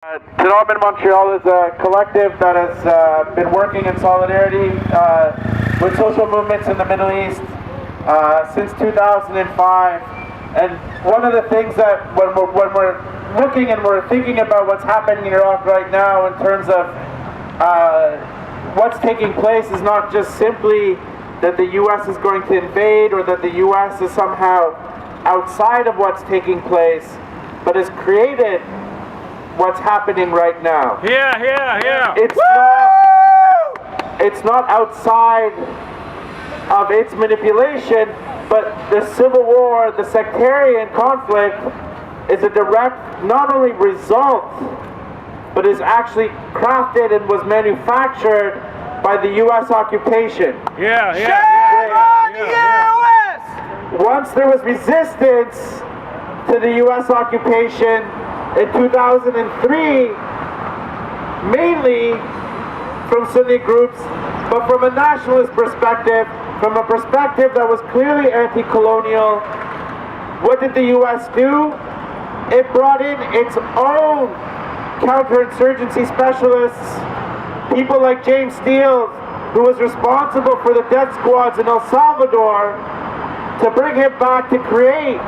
Development Montreal is a collective that has been working in solidarity with social movements in the Middle East since 2005. And one of the things that when we're looking and we're thinking about what's happening in Iraq right now in terms of what's taking place is not just simply that the U.S. is going to invade or that the U.S. is somehow outside of what's taking place, but has created what's happening right now. It's not outside of its manipulation, but the civil war, the sectarian conflict, is a direct not only result, but is actually crafted and was manufactured by the U.S. occupation. Shame on the U.S. Once there was resistance to the U.S. occupation in 2003, mainly from Sunni groups, but from a nationalist perspective, from a perspective that was clearly anti-colonial, what did the U.S. do? It brought in its own counterinsurgency specialists, people like James Steele, who was responsible for the death squads in El Salvador, to bring him back to create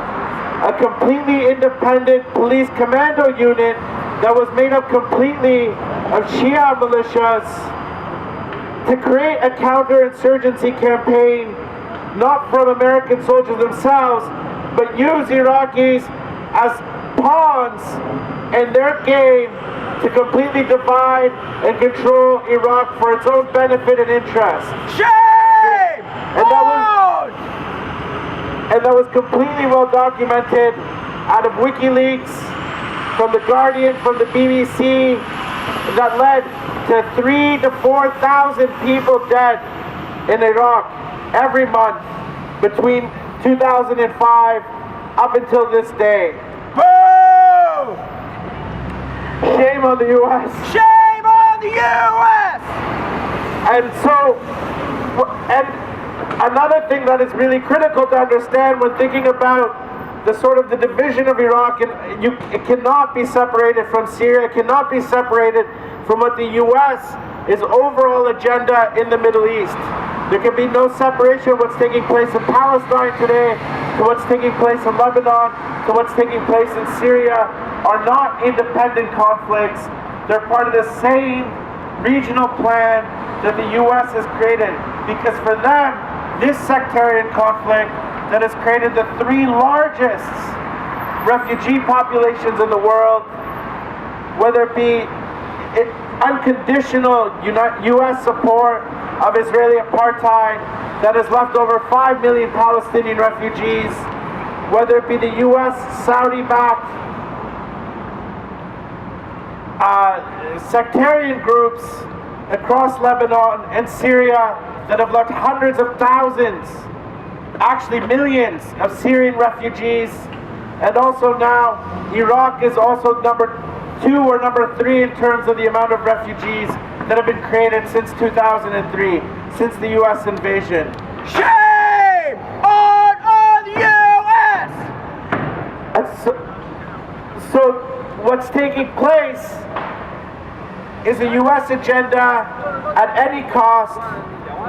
a completely independent police commando unit that was made up completely of Shia militias to create a counterinsurgency campaign, not from American soldiers themselves, but use Iraqis as pawns in their game to completely divide and control Iraq for its own benefit and interest. Shame! And that was completely well documented out of WikiLeaks, from The Guardian, from the BBC, that led to 3,000 to 4,000 people dead in Iraq every month between 2005 up until this day. Boo! Shame on the U.S. Shame on the U.S. And another thing that is really critical to understand when thinking about the sort of the division of Iraq, and it cannot be separated from Syria, it cannot be separated from what the U.S. is overall agenda in the Middle East. There can be no separation of what's taking place in Palestine today to what's taking place in Lebanon to what's taking place in Syria are not independent conflicts. They're part of the same regional plan that the U.S. has created, because for them, this sectarian conflict that has created the 3 largest refugee populations in the world, whether it be unconditional U.S. support of Israeli apartheid that has left over 5 million Palestinian refugees, whether it be the U.S. Saudi-backed sectarian groups across Lebanon and Syria that have left hundreds of thousands, actually millions of Syrian refugees. And also now Iraq is also number 2 or number 3 in terms of the amount of refugees that have been created since 2003, since the U.S. invasion. Shame on the U.S. And so what's taking place is a U.S. agenda at any cost,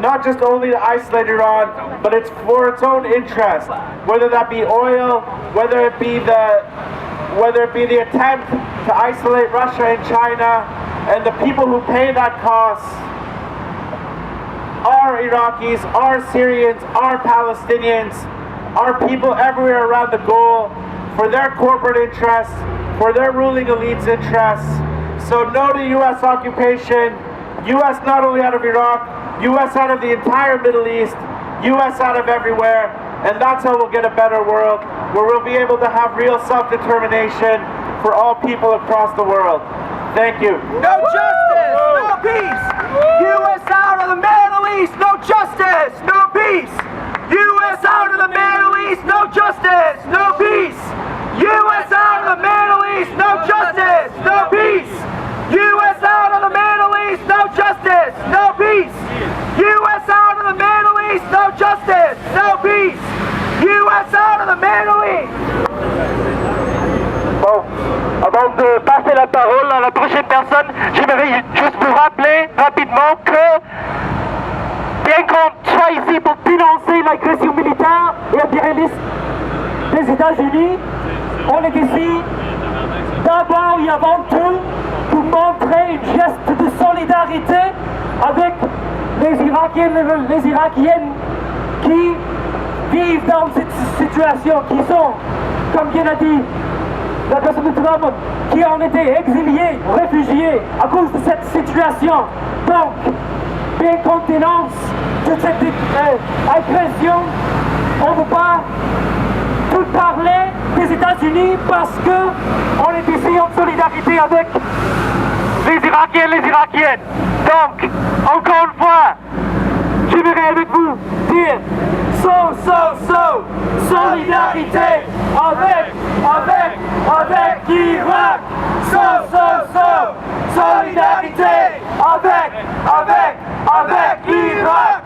not just only to isolate Iran, but it's for its own interest, whether that be oil, whether it be the attempt to isolate Russia and China, and the people who pay that cost are Iraqis, are Syrians, are Palestinians, are people everywhere around the goal for their corporate interests, for their ruling elite's interests. So no to U.S. occupation, U.S. not only out of Iraq, U.S. out of the entire Middle East, U.S. out of everywhere, and that's how we'll get a better world, where we'll be able to have real self-determination for all people across the world. Thank you. No justice, no peace. U.S. out of the Middle East, no justice, no peace. U.S. out of the Middle East, no justice, no peace. U.S. out of the Middle East, no justice, no peace. U.S. out of the Middle East, no justice, no peace. U.S. out of the Middle East, no justice, no peace. U.S. out of the Middle East. Bon, avant de passer la parole à la prochaine personne, j'aimerais juste vous rappeler rapidement que, bien qu'on soit ici pour dénoncer l'agression militaire et impérialiste des États-Unis, on est ici d'abord et avant tout pour montrer une geste de solidarité avec les Irakiennes qui vivent dans cette situation, qui sont, comme bien a dit la personne de Trump, qui ont été exiliés, réfugiés à cause de cette situation. Donc, bien qu'on dénonce toute cette agression, on ne peut pas tout parler des États-Unis parce que on est ici en solidarité avec les Irakiens et les Irakiennes. Donc, encore une fois, j'aimerais avec vous dire solidarité avec l'Irak. Solidarité avec l'Irak.